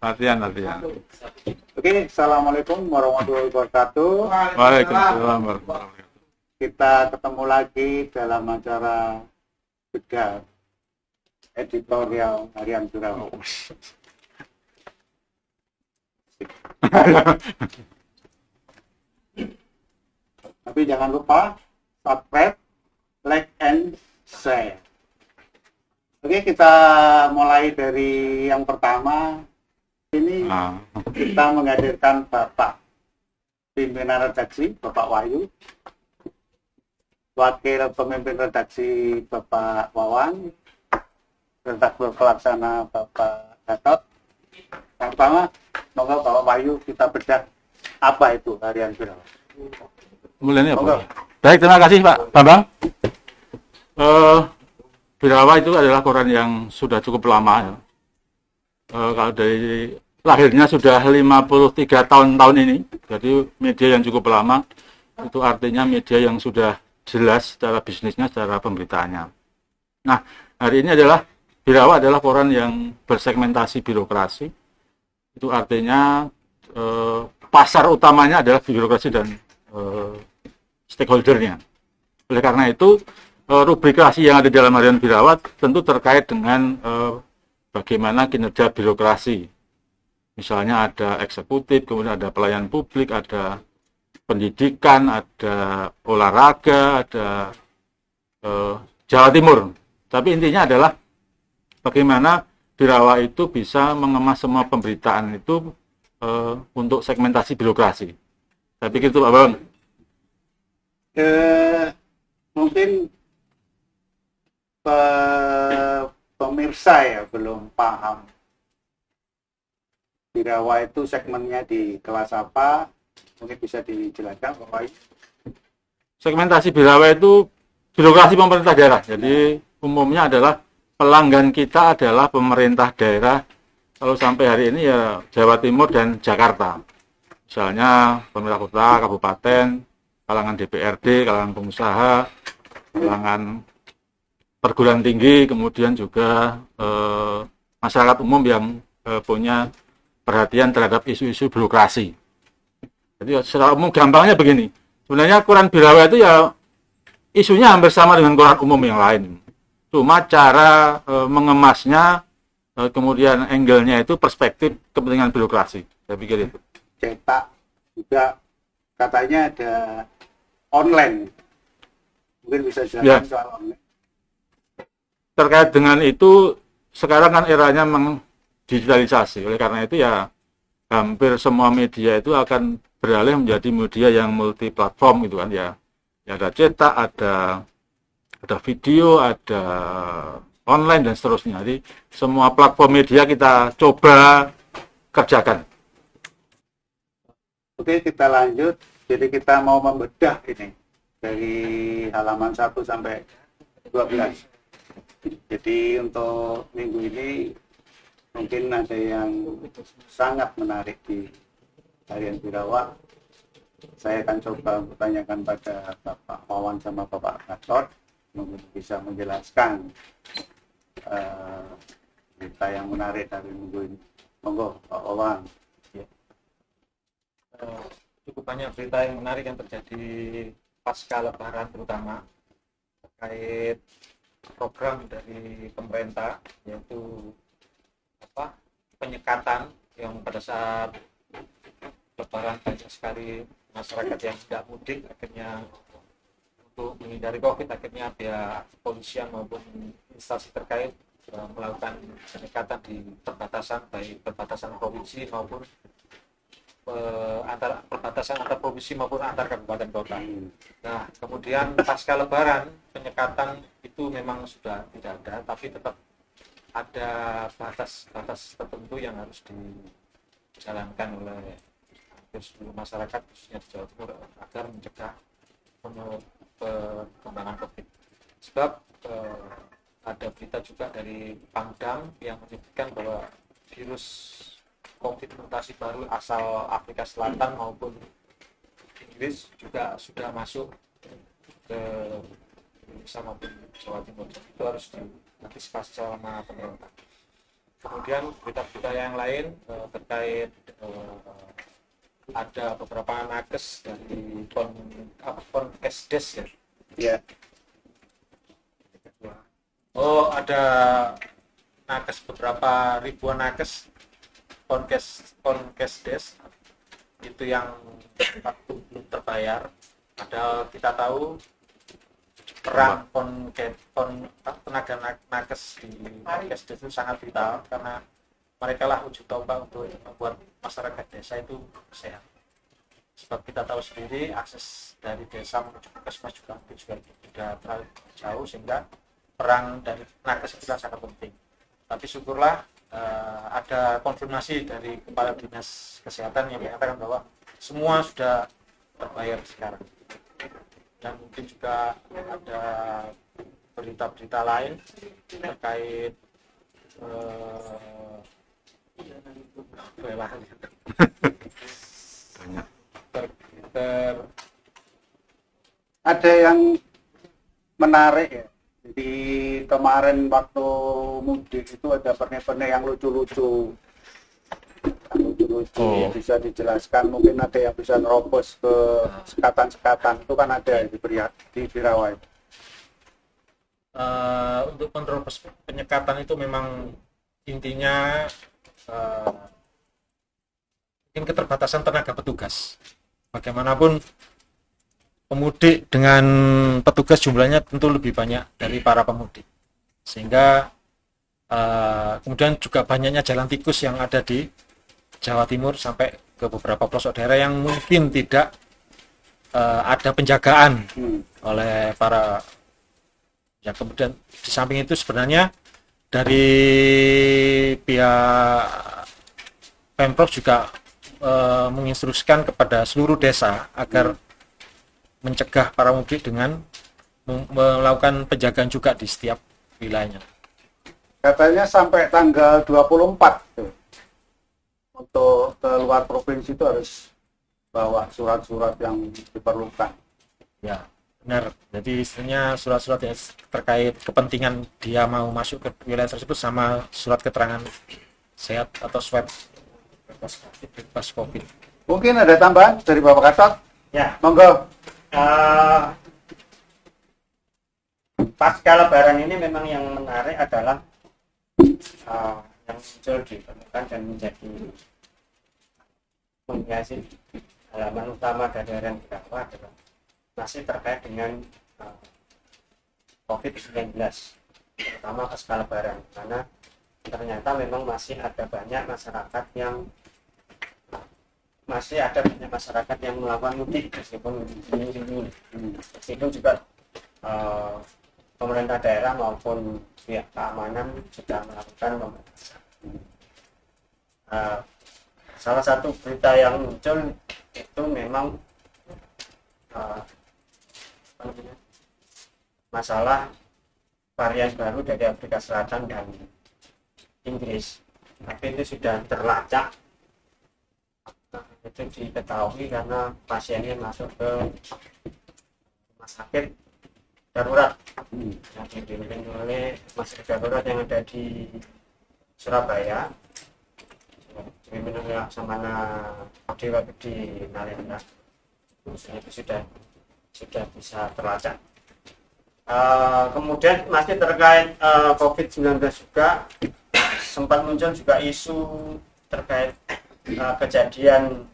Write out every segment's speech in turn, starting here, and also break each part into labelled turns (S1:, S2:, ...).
S1: Latihan.
S2: Oke, assalamualaikum warahmatullahi wabarakatuh.
S1: Waalaikumsalam warahmatullahi wabarakatuh.
S2: Kita ketemu lagi dalam acara Bedah Editorial Harian Birawa. Tapi jangan lupa subscribe, like, and share. Oke, kita mulai dari yang pertama. Ini kita menghadirkan Bapak pimpinan redaksi, Bapak Wahyu, wakil pemimpin redaksi Bapak Wawan, redaktur pelaksana Bapak Gatot. Yang pertama, monggo Bapak Wahyu, kita bedah apa itu Harian Birawa.
S1: Mulainya apa? Baik, terima kasih Pak Bambang. Birawa itu adalah koran yang sudah cukup lama ya. Kalau dari lahirnya sudah 53 tahun ini, jadi media yang cukup lama. Itu artinya media yang sudah jelas secara bisnisnya, secara pemberitaannya. Nah, hari ini adalah Birawa adalah koran yang bersegmentasi birokrasi. Itu artinya pasar utamanya adalah birokrasi dan stakeholdernya. Oleh karena itu, rubrikasi yang ada di dalam Harian Birawa tentu terkait dengan bagaimana kinerja birokrasi. Misalnya ada eksekutif, kemudian ada pelayan publik, ada pendidikan, ada olahraga, ada Jawa Timur. Tapi intinya adalah bagaimana Birawa itu bisa mengemas semua pemberitaan itu untuk segmentasi birokrasi. Saya pikir itu Pak Bang.
S2: Mungkin pemirsa ya belum paham Birawa itu segmennya di kelas apa, mungkin bisa dijelaskan Bapak.
S1: Segmentasi Birawa itu birokrasi pemerintah daerah. Jadi umumnya adalah pelanggan kita adalah pemerintah daerah. Kalau sampai hari ini ya Jawa Timur dan Jakarta. Misalnya pemerintah kota, kabupaten, kalangan DPRD, kalangan pengusaha, kalangan perguruan tinggi, kemudian juga masyarakat umum yang punya perhatian terhadap isu-isu birokrasi. Jadi secara umum gampangnya begini, sebenarnya koran Birawa itu ya isunya hampir sama dengan koran umum yang lain. Cuma cara mengemasnya, kemudian angle-nya itu perspektif kepentingan birokrasi. Saya pikir itu.
S2: Cetak juga katanya ada online. Mungkin bisa jelaskan soal online.
S1: Terkait dengan itu, sekarang kan eranya digitalisasi. Oleh karena itu ya hampir semua media itu akan beralih menjadi media yang multi platform gitu kan ya. Ya ada cetak, ada video, ada online dan seterusnya. Jadi semua platform media kita coba kerjakan.
S2: Oke, kita lanjut. Jadi kita mau membedah ini dari halaman 1 sampai 12. Jadi untuk minggu ini mungkin ada yang sangat menarik di Harian Birawa. Saya akan coba bertanyakan pada Bapak Wawan sama Bapak Gatot, mungkin bisa menjelaskan berita yang menarik dari minggu ini. Monggo Pak Wawan.
S3: Cukup banyak berita yang menarik yang terjadi pasca Lebaran, terutama terkait program dari pemerintah, yaitu penyekatan yang pada saat Lebaran banyak sekali masyarakat yang tidak mudik, akhirnya untuk menghindari COVID, akhirnya pihak kepolisian maupun instansi terkait melakukan penyekatan di perbatasan, baik perbatasan provinsi maupun perbatasan antar provinsi maupun antar kabupaten kota. Nah, kemudian pasca Lebaran penyekatan itu memang sudah tidak ada, tapi tetap ada batas-batas tertentu yang harus dijalankan oleh hampir seluruh masyarakat, khususnya di Jawa Timur, agar mencegah perkembangan COVID. Sebab ada berita juga dari Pangdam yang menyebutkan bahwa virus COVID mutasi baru asal Afrika Selatan maupun Inggris juga sudah masuk ke Indonesia maupun Jawa Timur. Itu harus diantisipasi sama pemerintah. Kemudian berita-berita yang lain terkait ada beberapa nakes dari Konkesdes ya.
S2: Ya.
S3: Oh, ada nakes, beberapa ribuan nakes Konkesdes itu yang belum terbayar. Padahal kita tahu peran tenaga nakes di Konkesdes itu sangat vital, karena mereka lah wujud tombak untuk membuat masyarakat desa itu sehat. Sebab kita tahu sendiri akses dari desa menuju puskesmas juga tidak terlalu jauh, sehingga peran dari nakes itu sangat penting. Tapi syukurlah ada konfirmasi dari Kepala Dinas Kesehatan yang mengatakan bahwa semua sudah terbayar sekarang. Dan mungkin juga ada berita-berita lain terkait
S2: Ada yang menarik ya. Jadi kemarin waktu mudik itu ada pernik-pernik yang lucu-lucu. Bisa dijelaskan, mungkin ada yang bisa nerobos ke sekatan-sekatan, itu kan ada di Birawai.
S3: Untuk menerobos penyekatan itu memang intinya mungkin keterbatasan tenaga petugas. Bagaimanapun pemudik dengan petugas jumlahnya tentu lebih banyak dari para pemudik, sehingga kemudian juga banyaknya jalan tikus yang ada di Jawa Timur sampai ke beberapa pelosok daerah yang mungkin tidak ada penjagaan oleh para ya. Kemudian di samping itu sebenarnya dari pihak Pemprov juga menginstruksikan kepada seluruh desa agar mencegah para pemudik dengan melakukan penjagaan juga di setiap wilayahnya.
S2: Katanya sampai tanggal 24 tuh. Untuk ke luar provinsi itu harus bawa surat-surat yang diperlukan.
S3: Ya, benar. Jadi istilahnya surat-surat yang terkait kepentingan dia mau masuk ke wilayah tersebut sama surat keterangan sehat atau swab bebas COVID.
S2: Mungkin ada tambahan dari Bapak Kasat?
S4: Ya,
S2: monggo.
S4: Pasca Lebaran ini memang yang menarik adalah yang muncul di permukaan dan menjadi menghiasi halaman utama dari harian Birawai adalah masih terkait dengan COVID-19, terutama pasca Lebaran, karena ternyata memang masih ada banyak masyarakat yang melakukan mudik meskipun juga pemerintah daerah maupun pihak keamanan sudah melakukan pembatasan. Salah satu berita yang muncul itu memang masalah varian baru dari Afrika Selatan dan Inggris, tapi itu sudah terlacak. Itu diketahui karena pasiennya masuk ke rumah sakit darurat yang dipimpin oleh rumah sakit darurat yang ada di Surabaya, dipimpin oleh Laksamana Dewa Gede Nalendra. Itu sudah bisa terlacak. Kemudian masih terkait COVID-19 juga sempat muncul juga isu terkait kejadian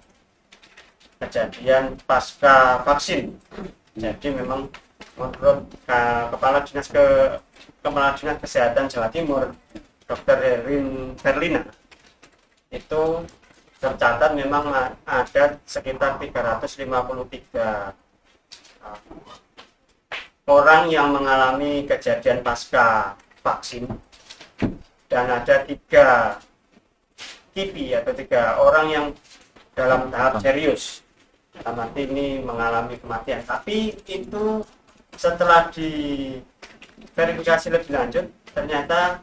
S4: pasca vaksin. Jadi memang menurut Kepala Dinas Kesehatan Jawa Timur, Dr. Herin Berlina, itu tercatat memang ada sekitar 353 orang yang mengalami kejadian pasca vaksin, dan ada 3 KIPI atau 3 orang yang dalam tahap serius, dalam arti ini mengalami kematian. Tapi itu setelah diverifikasi lebih lanjut, ternyata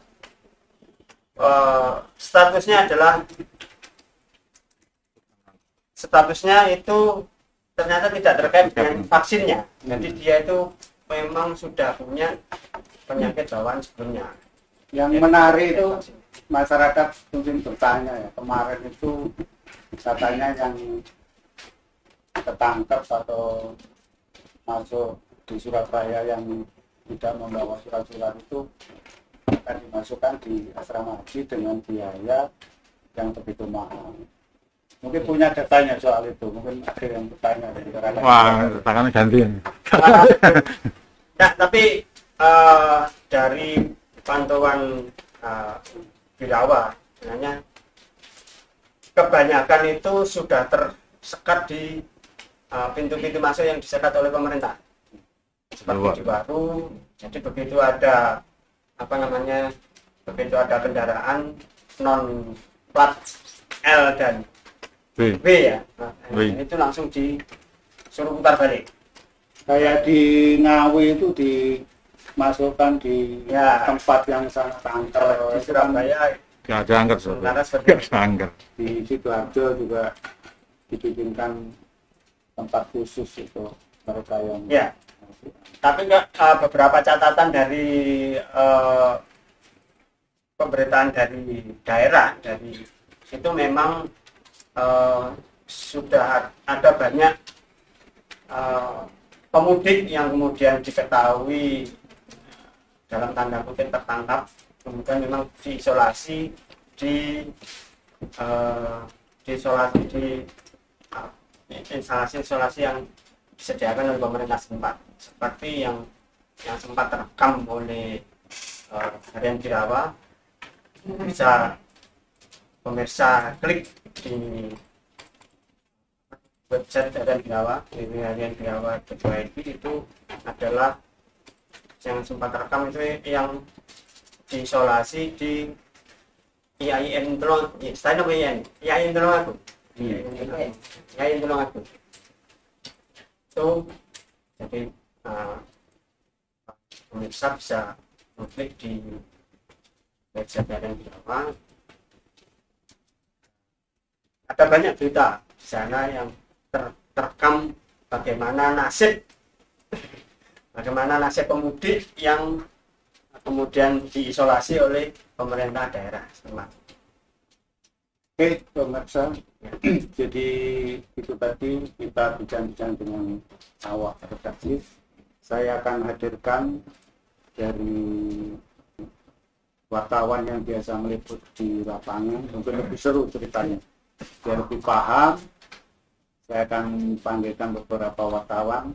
S4: statusnya itu ternyata tidak terkait dengan vaksinnya. Jadi dia itu memang sudah punya penyakit bawaan sebelumnya.
S2: Yang menarik itu masyarakat mungkin bertanya ya, kemarin itu katanya yang ketangkep atau masuk di Surabaya yang tidak membawa surat-surat itu akan dimasukkan di asrama haji dengan biaya yang begitu mahal. Mungkin punya datanya soal itu, mungkin ada yang bertanya dari karena
S1: Wah, tangannya ganti.
S4: Nah, tapi dari pantauan Birawa, sebenarnya kebanyakan itu sudah tersekat di pintu-pintu masuk yang disekat oleh pemerintah. Seperti di Waru, jadi begitu ada begitu ada kendaraan non plat L dan B ya, nah, itu langsung disuruh putar balik.
S2: kayak di Ngawi itu dimasukkan di tempat yang sangat angker.
S4: Di Surabaya
S1: Gak ada angker,
S4: sementara
S1: Gak
S4: seperti
S1: ada angker.
S2: Di Sidoarjo juga dibikinkan tempat khusus itu mereka yang
S4: ya. Tapi beberapa catatan dari pemberitaan dari daerah, dari itu memang sudah ada banyak pemudik yang kemudian diketahui dalam tanda kutip tertangkap, kemudian memang diisolasi di instalasi yang disediakan oleh pemerintah setempat, seperti yang sempat terekam oleh Harian Birawa. Bisa pemirsa klik di website Harian Birawa, www.harianbirawa.id. Itu adalah yang sempat terekam itu yang diisolasi di IAIN Tulungagung. Itu jadi pemirsa bisa klik di website Harian Birawa. Ada banyak berita di sana yang terekam bagaimana nasib pemudik yang kemudian diisolasi oleh pemerintah daerah setempat.
S2: Oke, pemirsa. Jadi itu tadi kita bincang-bincang dengan awak redaksi. Saya akan hadirkan dari wartawan yang biasa meliput di lapangan, mungkin lebih seru ceritanya. Biar lebih paham, saya akan panggilkan beberapa wartawan